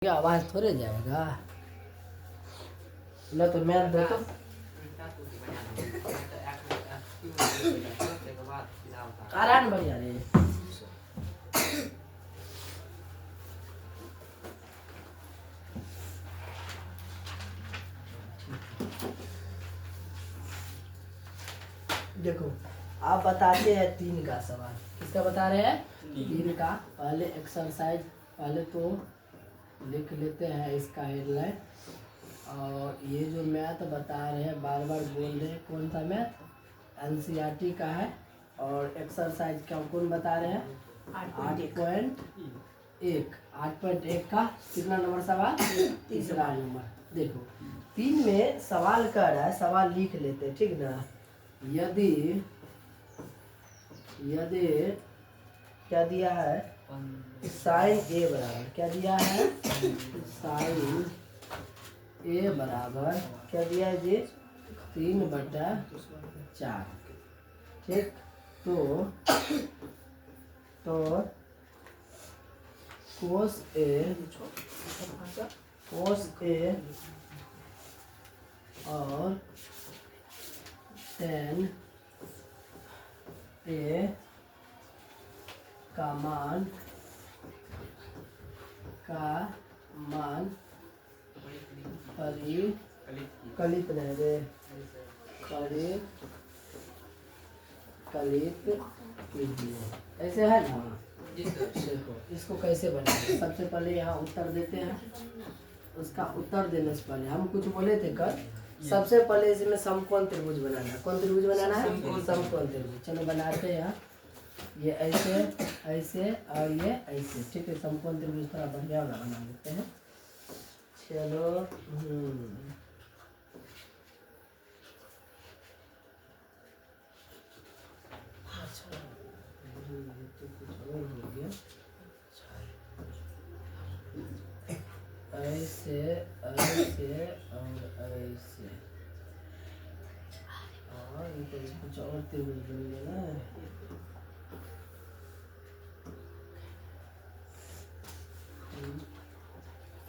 क्या आवाज थोड़े जाएगा ना तो मैं दो तो कारण बढ़िया रे। देखो आप बताते हैं 3 का सवाल, किसका बता रहे हैं? 3 का। पहले एक्सरसाइज पहले तो लिख लेते हैं इसका हेडलाइन, और ये जो मैथ बता रहे हैं बार बार बोल रहे हैं, कौन सा मैथ? एनसीईआरटी का है। और एक्सरसाइज क्या कौन बता रहे हैं? 8.1 का कितना नंबर सवाल? तीसरा नंबर। देखो 3 में सवाल कर रहा है, सवाल लिख लेते हैं, ठीक ना। यदि क्या दिया है? साइन ए बराबर क्या दिया है? साइन ए बराबर क्या दिया है जी? 3/4। ठीक, तो कोस ए और टेन ए का मान कलित नहीं रे, कलित कीजिए। ऐसे है ना। देखो इसको कैसे बनाएंगे, सबसे पहले यहाँ उत्तर देते हैं। उसका उत्तर देने से पहले हम कुछ बोले थे कल, सबसे पहले इसमें समकोण त्रिभुज बनाना है। कौन त्रिभुज बनाना है? समकोण त्रिभुज। चलो बनाते हैं। ये ऐसे ऐसे और ये ऐसे, ठीक है। समकोण त्रिभुज थोड़ा बढ़िया वाला बना लेते हैं। चलो तो कुछ और हो गया। ऐसे ऐसे और ऐसे, हाँ ये तो कुछ और त्रिभुज बन गया ना।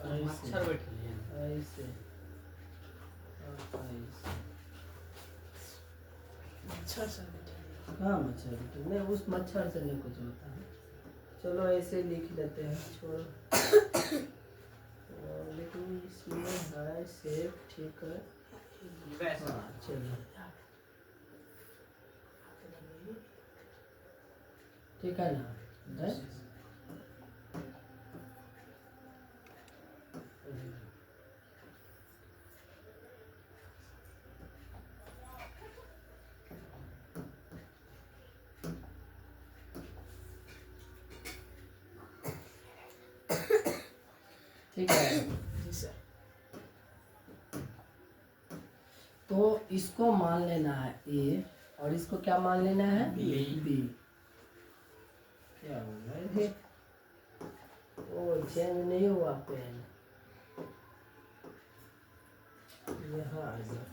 मच्छर बैठ गया ऐसे और ऐसे। मच्छर से हाँ मच्छर बैठे नहीं, उस मच्छर से नहीं कुछ होता है। चलो ऐसे लिख लेते हैं, छोड़ो। लेकिन इसमें है सेफ, ठीक है। हाँ चलो ठीक है ना। ठीक है जी सर। तो इसको मान लेना है ए, और इसको क्या मान लेना है? बी। क्या हो रहा है? ओ चेंज नहीं हुआ पेन, यहाँ आ गया।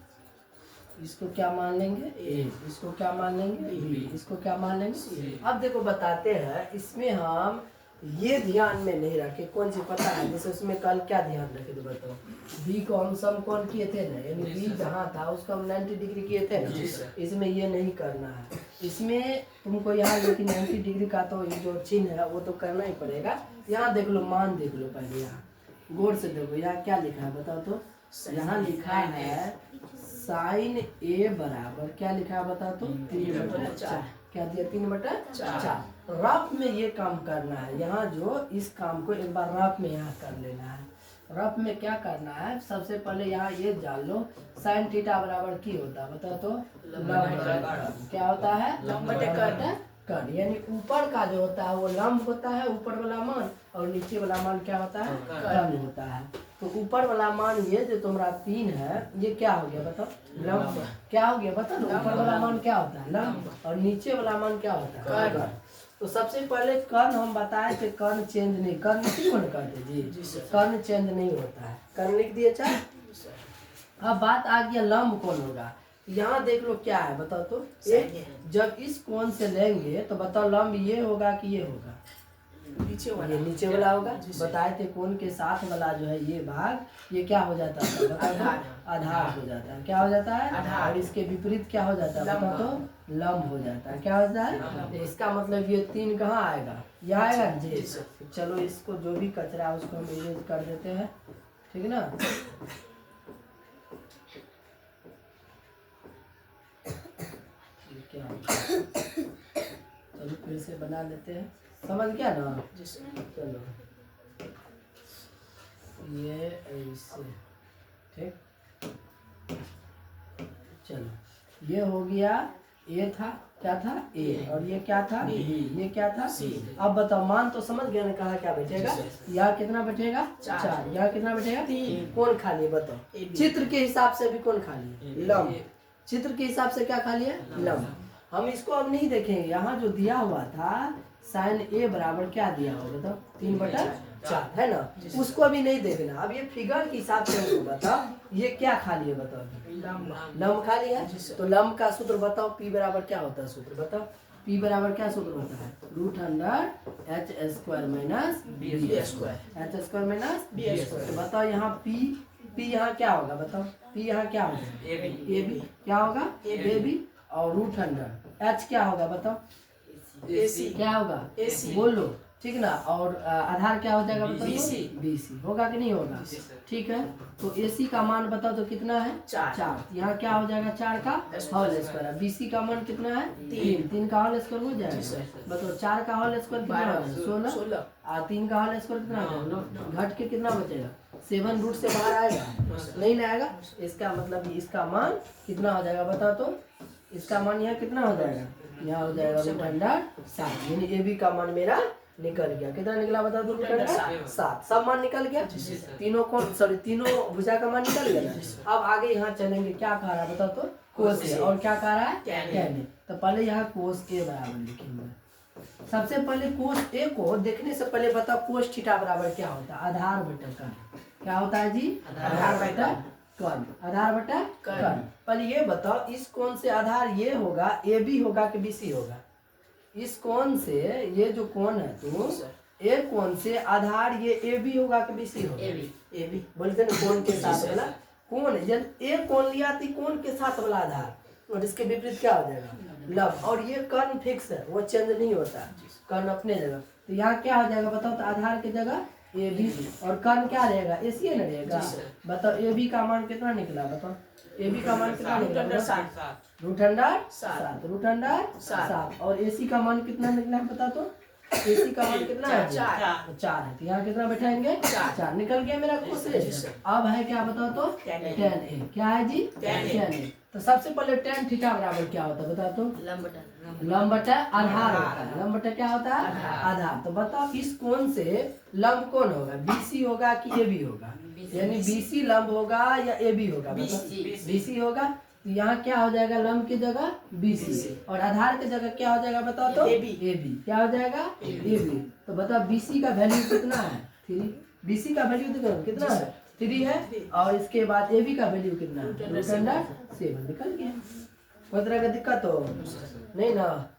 इसको क्या मान लेंगे? ए। इसको क्या मान लेंगे? बी। इसको क्या मान लेंगे? अब देखो बताते हैं, इसमें हम ये ध्यान में नहीं रखे, कौन सी पता है? जैसे उसमें कल क्या ध्यान रखे तो बताओ। बी को हम समकोण किए थे ना, यानी बी जहाँ था उसको हम 90 डिग्री किए थे ना। इसमें ये नहीं करना है। इसमें तुमको यहाँ लेकिन 90 डिग्री का तो ये जो चिन्ह है वो तो करना ही पड़ेगा। यहाँ देख लो, मान देख लो पहले, यहाँ गौर से देखो, यहाँ क्या लिखा है बताओ तो। यहाँ लिखा है साइन ए बराबर क्या लिखा है बताओ तो? 3/4। क्या दिया? 3/4। रफ में ये काम करना है। यहाँ जो इस काम को एक बार रफ में यहाँ कर लेना है। रफ में क्या करना है? सबसे पहले यहाँ ये जान लो, साइन थीटा बराबर की होता है बताओ तो? क्या होता है? लंब कर्ण। यानी ऊपर का जो होता है वो लंब होता है, ऊपर वाला मान, और नीचे वाला मान क्या होता है? कर्ण होता है। तो ऊपर वाला मान ये जो तुम्हारा 3 है, ये क्या हो गया बताओ? लंब। क्या हो गया बताओ? ऊपर वाला मान क्या होता है? लंब, और नीचे वाला मान क्या होता है? कर्ण। तो सबसे पहले कर्ण हम बताए थे, कर्ण चेंज नहीं, कर्ण कौन करते जी? कर्ण चेंज नहीं होता है। कर्ण लिख दिए चाहे। अब बात आ गया लंब कौन होगा। यहाँ देख लो क्या है बताओ तो? जब इस कोण से लेंगे तो बताओ लंब ये होगा कि ये होगा? नीचे वाला, ये नीचे वाला होगा। जी सर। बताए थे कोण के साथ वाला जो है ये भाग ये क्या हो जाता है बताओ तो? आधार। आधार हो जाता है। क्या हो जाता है? आधार। और इसके विपरीत क्या हो जाता है बताओ तो? लंब हो जाता है। क्या हो जाता है? तो इसका मतलब ये 3 कहाँ आएगा? यहाँ आएगा जी। जी सर। चलो इसको जो भी कचरा है उसको हम इरेज कर देते हैं, ठीक है ना। ये क्या है? चलो फिर से बना लेते हैं, समझ गया ना? जी सर। चलो ये ऐसे, ठीक। चलो ये हो गया, ये था क्या था? ए। और ये क्या था? बी। ये क्या था? सी। अब बताओ मान तो समझ गया ना कहा क्या बैठेगा? यहाँ कितना बैठेगा? 4। यहाँ कितना बैठेगा? 3। कौन खाली है बताओ? चित्र के हिसाब से भी कौन खाली है? लंब। चित्र के हिसाब से क्या खाली है? लंब। हम इसको अब नहीं देखेंगे। यहाँ जो दिया हुआ था साइन ए बराबर क्या दिया हुआ बताओ? 3/4 है ना, उसको अभी नहीं देखना। अब ये फिगर के हिसाब से हमको बताओ ये क्या खाली है बताओ? लंब खाली है। तो लंब का सूत्र बताओ, पी बराबर क्या होता है? सूत्र बताओ, पी बराबर क्या सूत्र होता है? √h² minus B square. h square minus B square. तो बताओ यहाँ पी यहाँ क्या होगा बताओ? पी यहाँ क्या होगा? A B. क्या होगा? A B. और √h क्या होगा बताओ? AC। क्या होगा? AC। बोलो, ठीक ना। और आधार क्या हो जाएगा बताओ? BC। BC होगा कि नहीं होगा? ठीक है। तो AC का मान बताओ तो कितना है? 4। यहाँ क्या हो जाएगा? 4 का होल स्क्वायर। BC का मान कितना है? 3 का होल स्क्वायर हो जाएगा। बताओ 4 का होल स्क्वायर कितना है? 16। और 3 का होल स्क्वायर कितना है? घट के कितना बचेगा? 7 रूट से बाहर आएगा? नहीं ना आएगा। इसका मतलब इसका मान कितना हो जाएगा बताओ तो? इसका मान यहाँ कितना हो जाएगा? यहाँ हो जाएगा √7। यानी ए बी का मान मेरा निकल गया। कितना निकला बता दो? √7। सब मान निकल गया। तीनों कौन सॉरी तीनों भुजा का मान निकल गया ना। अब आगे यहाँ चलेंगे। क्या कह रहा है बताओ तो? कोस ए। और क्या कह रहा है? tan ए। तो पहले यहाँ कोस ए बराबर लिखेंगे। सबसे पहले कोस ए को देखने से पहले बताओ कोस थीटा बराबर क्या होता है? आधार बटा कर्ण। क्या होता है जी? आधार बटा कर्ण। आधार बटा कर्ण। पहले ये बताओ इस कोण से आधार ये होगा ए बी होगा कि बी सी होगा? इस कोण से ये जो कोण है तो ए कोण से आधार ये ए बी होगा कि बी सी होगा? A B. बोलते ना कोण के साथ वाला कोण। जब ए कोण लिया तो कोण के साथ वाला आधार, और इसके विपरीत क्या हो जाएगा? लंब। और ये कर्ण फिक्स है, वो चेंज नहीं होता, कर्ण अपने जगह। तो यहाँ क्या हो जाएगा बताओ तो? आधार की जगह ए बी और कर्ण क्या रहेगा? ए सी ना रहेगा। बताओ ए बी का मान कितना निकला बताओ? ए बी का मान कितना निकला? √7। और ए सी का मान कितना निकला है बता तो? ए सी का मान कितना है? 4 है। तो यहाँ कितना बैठाएंगे? 4 निकल गया मेरा कोस ए। अब है क्या बताओ तो? tan ए। क्या है जी? tan ए। तो सबसे पहले tan थीटा बराबर क्या होता है बता तो? लंब बटा आधार होता है। लंब बटा क्या होता है? आधार। तो बताओ इस कोण से लंब कौन होगा? BC होगा कि AB होगा? यानी BC लंब होगा या AB होगा? BC होगा। तो यहाँ क्या हो जाएगा? लंब की जगह BC और आधार की जगह क्या हो जाएगा बताओ तो? AB। क्या हो जाएगा? AB। तो बताओ BC का वैल्यू कितना है? 3। BC का वैल्यू कितना है? 3 है। और इसके बाद AB का वैल्यू कितना है? √7 निकल गया। कोई तरह का दिक्कत हो नहीं ना?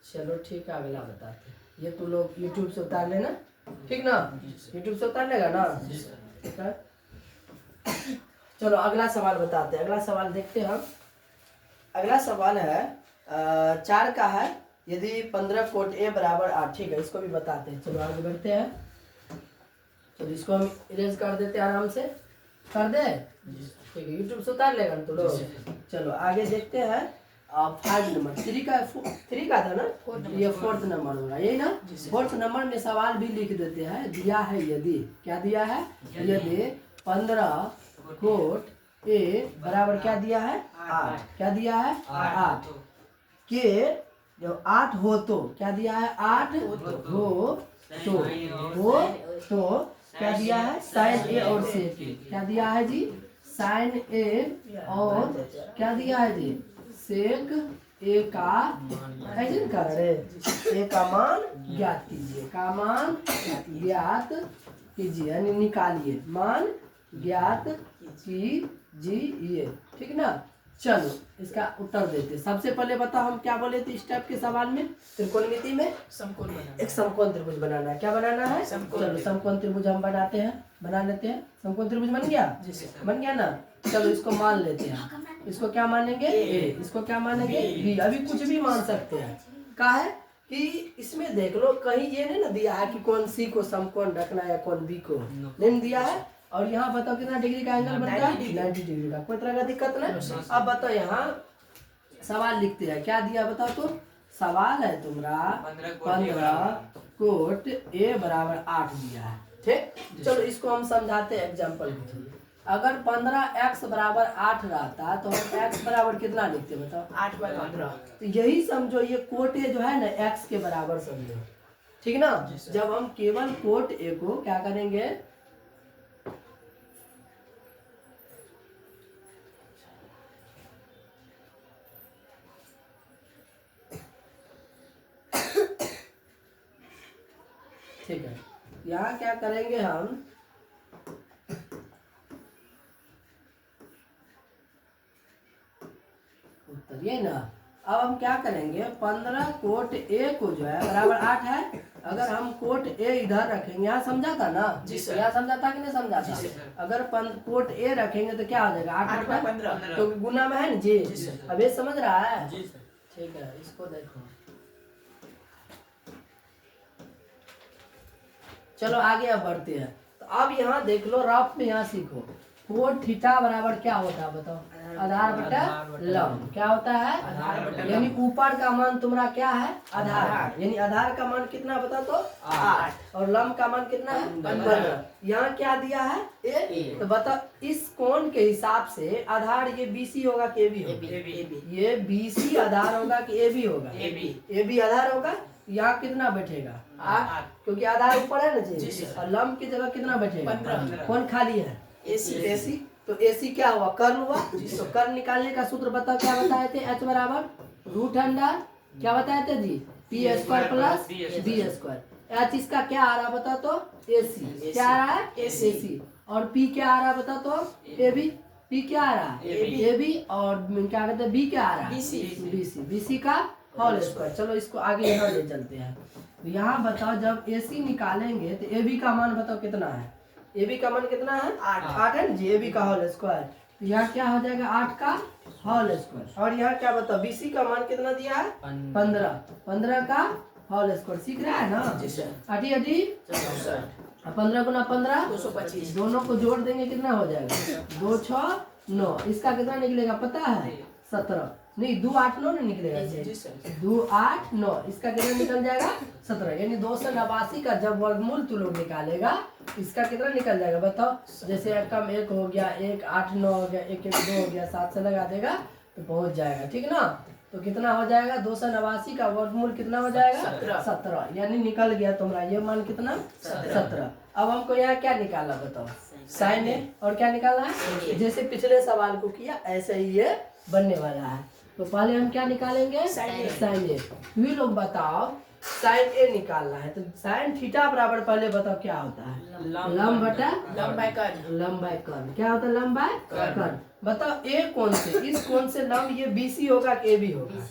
चलो ठीक है, अगला बताते हैं। ये तू लोग यूट्यूब से उतार लेना, ठीक ना? यूट्यूब से उतार लेगा ना? ठीक है। चलो अगला सवाल बताते हैं। अगला सवाल देखते हैं हम। अगला सवाल है 4 का है। यदि 15 कोट ए बराबर 8। ठीक है, इसको भी बताते हैं। चलो आगे बढ़ते हैं। चलो इसको हम इरेज कर देते हैं आराम से। कर दे? ठीक है, यूट्यूब से उतार लेगा ना तो लोग। चलो आगे देखते हैं। 5 नंबर 3 का था ना? ये 4th नंबर होगा, यही ना? 4th नंबर में सवाल भी लिख देते हैं। दिया है यदि, क्या दिया है? यदि 15 कोट ए बराबर क्या दिया है? 8। क्या दिया है? 8 के जो 8 हो तो क्या दिया है? 8 हो तो क्या दिया है? साइन ए और सेक ए। क्या दिया है जी? साइन ए और क्या दिया है जी? सेक ए का ऐसे कर रहे ए का मान ज्ञात कीजिए। का मान ज्ञात कीजिए यानी निकालिए। मान ज्ञात कीजिए, ठीक ना? चलो इसका उत्तर देते। सबसे पहले बताओ हम क्या बोले थे इस टाइप के सवाल में, त्रिकोणमिति में समकोण बनाना एक समकोण त्रिभुज बनाना है। क्या बनाना है? समकोण चलो समकोण त्रिभुज हम बनाते हैं, बना लेते हैं। समकोण त्रिभुज बन गया, जी सर। बन गया ना। चलो इसको मान लेते हैं। इसको क्या मानेंगे? ए। इसको क्या मानेंगे? बी। अभी कुछ भी मान सकते हैं। क्या है कि इसमें देख लो कहीं ये नहीं ना दिया है कि कौन सी को समकोण रखना है या कौन बी को, नहीं दिया है। और यहाँ बताओ कितना डिग्री का एंगल बनता है? 90 डिग्री का। कोई तरह का दिक्कत नहीं। अब बताओ यहाँ सवाल लिखते हैं, क्या दिया बताओ तो। सवाल है तुम्हारा 15 कोट ए बराबर 8 दिया है। ठीक, चलो इसको हम समझाते हैं एग्जाम्पल के थ्रू। अगर 15x बराबर 8 रहता तो हम x बराबर कितना लिखते बताओ? 8/15। तो यही समझो ये कोट ए जो है ना x के बराबर समझो, ठीक ना। जब हम केवल कोट ए को क्या करेंगे, ठीक है, यहाँ क्या करेंगे हम, उत्तर ये ना। अब हम क्या करेंगे, 15 कोट ए को जो है बराबर 8 है। अगर हम कोट ए इधर रखेंगे, यहाँ समझा था ना जी सर। यहाँ समझा था कि नहीं समझा था? जी सर। अगर कोट ए रखेंगे तो क्या हो जाएगा? 8/15। तो गुना में है ना जी। जी सर। अब ये समझ रहा है? जी सर। ठीक है, इसको देखो। चलो आगे अब बढ़ते हैं। तो अब यहाँ देख लो, रफ में यहाँ सीखो। कोट थीटा बराबर क्या होता है बताओ? आधार बटा लंब। क्या होता है? आधार बटा लंब। यानी ऊपर का मान तुम्हारा क्या है? आधार। यानी आधार का मान कितना बता तो? 8। और लंब का मान कितना है? 15। यहाँ क्या दिया है? ए। तो बता इस कोण के हिसाब से आधार ये बीसी होगा कि एबी होगा? ये बीसी आधार होगा कि एबी होगा? एबी आधार होगा। यहाँ कितना बैठेगा? 8, क्योंकि आधार ऊपर है ना जी। सर। और लंब की जगह कितना बैठेगा? 15। कौन खाली है? एसी। तो एसी क्या हुआ? कर्ण हुआ। तो कर्ण निकालने का सूत्र बताओ, क्या बताए थे? एच बराबर रूट अंडर क्या बताए थे जी? P square plus B square. H इसका क्या आ रहा बता तो? एसी। क्या आ रहा है? एसी। और पी क्या आ रहा बता तो? एबी। पी क्या आ रहा है? एबी। और क्या कहते हैं बी क्या आ रहा है? बीसी। बीसी का होल स्क्वायर। चलो इसको आगे यहाँ ले चलते हैं। तो यहाँ बताओ जब एसी निकालेंगे तो एबी का मान बताओ कितना है? एबी का मान कितना है? 8 है ना जी। एबी का होल स्क्वायर। तो यहाँ क्या हो जाएगा? 8 का होल स्क्वायर। और यहाँ क्या बताओ? बीसी का मान कितना दिया है? 15 का होल स्क्वायर। सीख रहा है ना? 15 गुना 15 225। दोनों को जोड़ देंगे कितना हो जाएगा? 2 6 9। इसका कितना निकलेगा पता है? 17 नहीं 2 8 9 नहीं निकलेगा जी सर। 2 8 9। इसका कितना निकल जाएगा? 17। यानी 289 का जब वर्गमूल तू लोग निकालेगा इसका कितना निकल जाएगा बताओ? जैसे एक कम 1 हो गया, 1 8 9 हो गया, 1 1 2 हो गया, 7 से लगा देगा तो पहुंच जाएगा, ठीक ना। तो कितना हो जाएगा? 289 का वर्गमूल कितना हो जाएगा? 17। यानी निकल गया तुम्हारा ये मान कितना? 17। अब हमको यहाँ क्या निकालना बताओ? साइन ए। और क्या निकालना है? जैसे पिछले सवाल को किया ऐसे ही ये बनने वाला है। तो पहले हम क्या निकालेंगे? साइन ए। ये लोग बताओ साइन ए निकालना है तो साइन थीटा बराबर पहले बताओ क्या होता है? लंब बटा लंब बाय कर्ण। लंब बाय कर्ण। क्या होता है? लंब बाय कर्ण। बताओ ए कौन से? इस कौन से लंब ये बीसी होगा कि एबी होगा?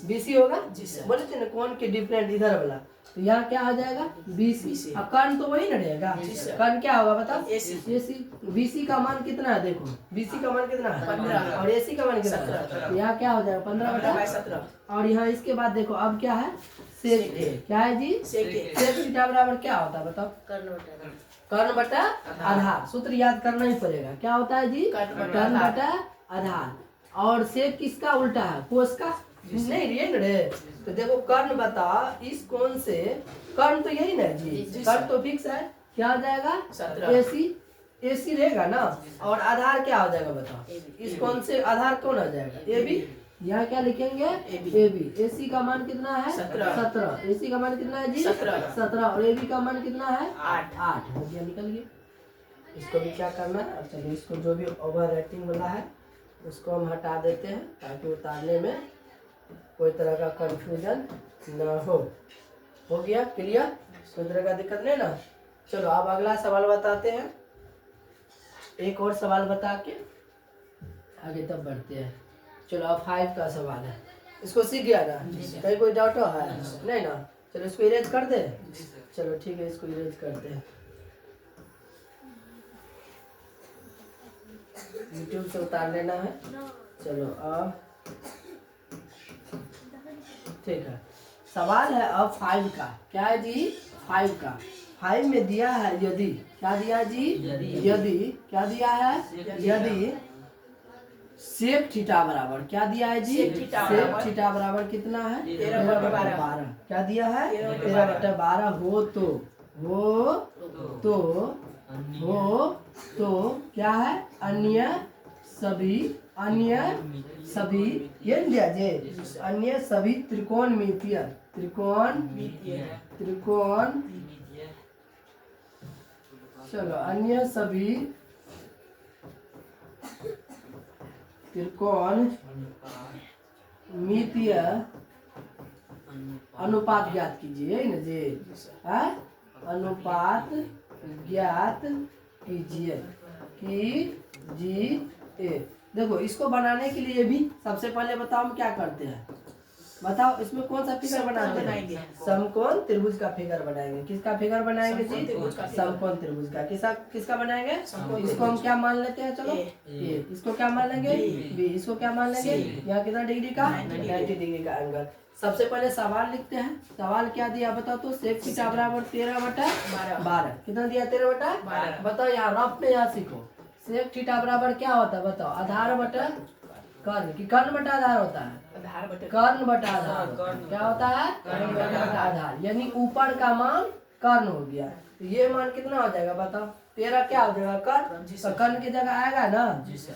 बीसी होगा। जी सर। बोले थे ना कौन के डिफरेंट इधर वाला। तो यहाँ क्या हो जाएगा? बीसी। अब कर्ण तो वही ना रहेगा। जी सर। कर्ण क्या होगा बताओ? AC। एसी। बीसी का मान कितना है देखो? बीसी का मान कितना है? 15। और एसी का मान कितना है? 17। तो यहाँ क्या हो जाएगा? 15 बटा 17। और यहाँ इसके बाद देखो अब क्या है? सेक ए। क्या है जी? सेक ए। सेक थीटा बराबर क्या होता है बताओ? कर्ण बटा आधार। सूत्र याद करना ही पड़ेगा। क्या होता है जी? कर्ण कर्ण बटा आधार। और सेक किसका उल्टा है? कोस का नहीं रे। तो देखो कर्ण बता इस कोण से, कर्ण तो यही ना जी। कर्ण तो फिक्स है। क्या हो जाएगा? 17। एसी। एसी रहेगा ना। और आधार क्या हो जाएगा बताओ? इस कोण से आधार कौन आ जाएगा? एबी। यहाँ क्या लिखेंगे? एबी। एसी का मान कितना है? 17। एसी का मान कितना है जी? 17। और एबी का मान कितना है? 8 हो गया, निकल गया। इसको भी क्या करना है? अब चलिए इसको जो भी ओवर रेटिंग वाला है उसको हम हटा देते हैं ताकि उतारने में कोई तरह का कंफ्यूजन ना हो गया क्लियर? कोई तरह का दिक्कत नहीं ना। चलो अब अगला सवाल बताते हैं। एक और सवाल बता के आगे तब बढ़ते हैं। चलो अब 5 का सवाल है, इसको सीख गया ना? कहीं कोई डाउट है? नहीं ना? चलो इसको इरेज कर दे। चलो ठीक है, इसको इरेज करते हैं। यूट्यूब से उतार लेना है। चलो अब ठीक है, सवाल है अब 5 का। क्या है जी? 5 का। 5 में दिया है यदि, क्या दिया जी? यदि क्या दिया है? यदि सेक थीटा बराबर, क्या दिया है जी? सेक थीटा सेक थीटा बराबर कितना है? 13/12। क्या दिया है? 13/12 हो तो क्या है? अन्य सभी ये नहीं दिया जे? अन्य सभी त्रिकोणमितीय चलो अन्य सभी त्रिकोणमितीय अनुपात ज्ञात कीजिए ना जी? अनुपात ज्ञात कीजिए। देखो इसको बनाने के लिए भी सबसे पहले बताओ हम क्या करते हैं। बताओ इसमें कौन सा फिगर बनाएंगे? समकोण त्रिभुज का फिगर बनाएंगे। किसका फिगर बनाएंगे जी? समकोण त्रिभुज का। किसका बनाएंगे? इसको हम क्या मान लेते हैं? चलो ए। इसको क्या मान लेंगे? बी। इसको क्या मान लेंगे? यहाँ कितना डिग्री का? 90 डिग्री का एंगल। सबसे पहले सवाल लिखते हैं। सवाल क्या दिया बताओ तो? सेक थीटा बराबर 13/12। कितना दिया? 13/12। बताओ यहाँ रफ में, यहाँ सीखो। सेक थीटा बराबर क्या होता है बताओ? आधार बटा कर्ण की कर्ण बटा आधार होता है? कर्ण बटा आधार। क्या होता है? कर्ण बटा आधार। यानी ऊपर का मान कर्ण हो गया। तो ये मान कितना हो जाएगा बताओ? 13 क्या हो जाएगा? कर्ण। तो कर्ण की जगह आएगा ना?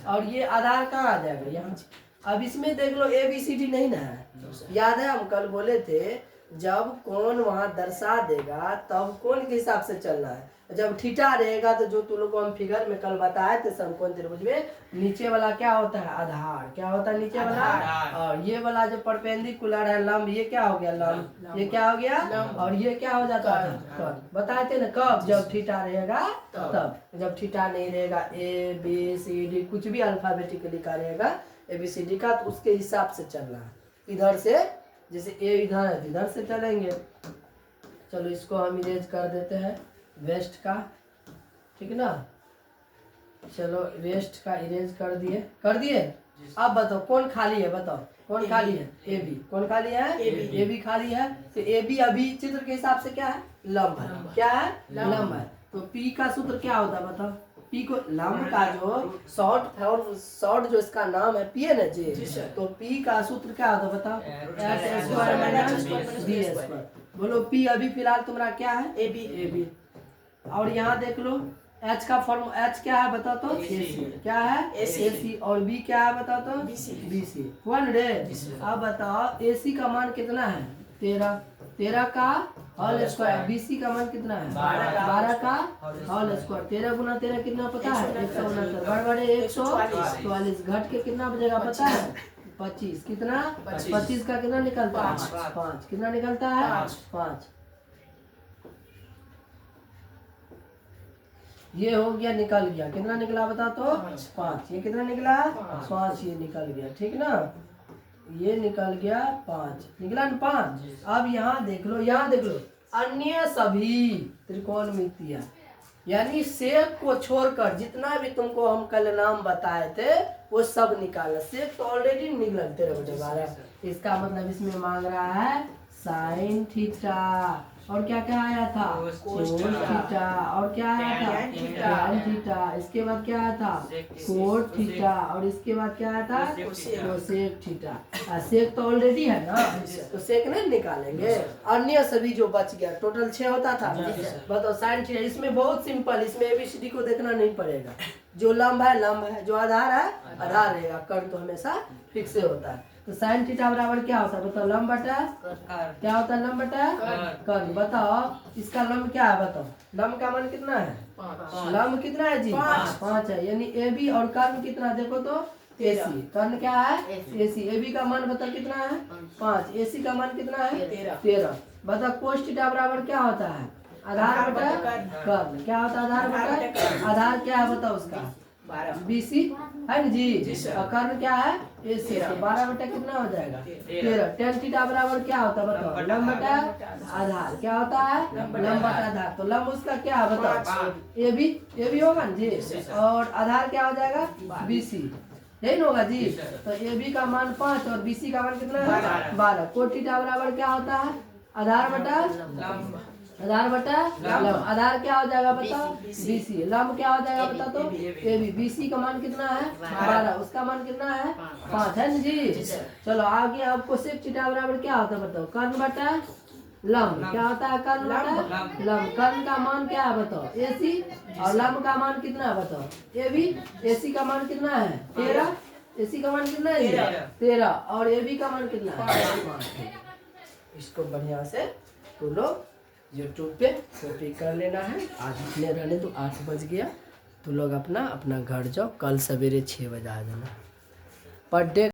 और ये आधार कहाँ आ जाएगा? यहाँ। अब इसमें देख लो ABCD नहीं ना है? याद है हम कल बोले थे जब कोण वहां दर्शा देगा तब कोण के हिसाब से चलना है। जब थीटा रहेगा तो जो तुम लोग को हम फिगर में कल बताए थे समकोण त्रिभुज में, नीचे वाला क्या होता है? आधार। क्या होता है नीचे वाला? और ये वाला जो परपेंडिकुलर है लंब, ये क्या हो गया? लंब। ये क्या हो गया? और ये क्या हो जाता है? कर्ण। बताए थे ना कब? जब थीटा रहेगा तब। जब थीटा नहीं रहेगा ABCD कुछ भी अल्फाबेटिकली का रहेगा ABCD का, तो उसके हिसाब से चलना है। इधर से जैसे A इधर है इधर से चलेंगे। चलो इसको हम इरेज कर देते हैं वेस्ट का, ठीक है ना? चलो वेस्ट का इरेज कर दिए। अब बताओ कौन खाली है? बताओ कौन खाली है? AB। कौन खाली है? AB खाली है। तो AB अभी चित्र के हिसाब से क्या है? लंब है। क्या है? लंब है। तो P का सूत्र क्या होता है बताओ? P को लंब का जो शॉर्ट जो इसका नाम है P है ना जी? तो P का सूत्र क्या होता है बताओ? h² - b²। बोलो P अभी फिलहाल तुम्हारा क्या है? AB। और यहाँ देख लो H का फॉर्म, H क्या है बताओ तो? AC। क्या है? AC। और B क्या है बताओ तो? BC। वन रे। अब बताओ AC का मान कितना है? 13 का होल स्क्वायर। BC का मान कितना है? 12 का होल स्क्वायर। 13 गुना 13 कितना पता है? 169। बड़े 144। घट के कितना बचेगा पता है? 25। कितना? 25 का कितना निकलता है? 5। कितना निकलता है? 5। ये हो गया, निकल गया। कितना निकला बता तो? 5। ये कितना निकला? 5। ये निकल गया, ठीक ना? ये निकल गया 5। निकला ना 5। अब यहाँ देख लो, अन्य सभी त्रिकोणमितीय, यानी सेक को छोड़कर जितना भी तुमको हम कल नाम बताए थे वो सब निकालना। सेक तो ऑलरेडी निकला 13/12। इसका मतलब इसमें मांग रहा है साइन थीटा। और क्या क्या आया था? Cos theta. और क्या आया था? Tan theta. इसके बाद क्या आया था? Cot theta. और इसके बाद क्या आया था? Cosec theta. सेक तो ऑलरेडी है ना, तो सेक नहीं निकालेंगे। अन्य सभी जो बच गया, टोटल 6 होता था। बताओ साइन थीटा। इसमें बहुत सिंपल, इसमें ABCD को देखना नहीं पड़ेगा। जो लंब है लंब है, जो आधार है आधार रहेगा। कर्ण तो हमेशा फिक्स होता है। तो साइन थीटा बराबर क्या होता है बताओ? लंब बटा क्या होता है? लंब बटा कर्ण। बताओ इसका लंब क्या है बताओ? लंब का मान कितना है? 5। लंब कितना है जी? 5 है। यानी AB और कर्ण कितना देखो तो? AC। कर्ण क्या है? AC। AB का मान बताओ कितना है? 5। AC का मान कितना है? 13। बताओ कोस थीटा बराबर क्या होता है? आधार बटा कर्ण। क्या होता है? आधार बटा। आधार क्या है बताओ उसका? 12 BC है ना जी। जी सर। और कर्ण क्या है AC। तो 12 बटा कितना हो जाएगा 13। tan थीटा बराबर क्या होता है बताओ लंब बटा आधार। क्या होता है लंब बटा आधार। तो लंब उसका क्या है बताओ ये भी होगा ना जी। और आधार क्या हो जाएगा BC यही ना होगा जी। तो AB का मान 5 और BC का मान कितना है 12। cot थीटा बराबर क्या होता है आधार बटा लंब आधार बटा लंब। आधार क्या हो जाएगा बताओ BC। लंब क्या हो जाएगा बता तो AB। BC का मान कितना है 12 उसका मान कितना है 5 है ना जी। चलो आगे आपको सेक थीटा बराबर क्या होता है बताओ कर्ण बटा लंब। क्या होता है कर्ण बटा लंब। कर्ण का मान क्या है बताओ AC और लंब का मान कितना है बताओ AB। AC का मान कितना है 13। AC का मान कितना है 13 और AB का मान कितना है 5। इसको बढ़िया से तो लोग यूट्यूब पे कॉपी कर लेना है। आज इतने रहने तो 8 बज गया। तो लोग अपना घर जाओ कल सवेरे 6 बजे आ जाना पर डे।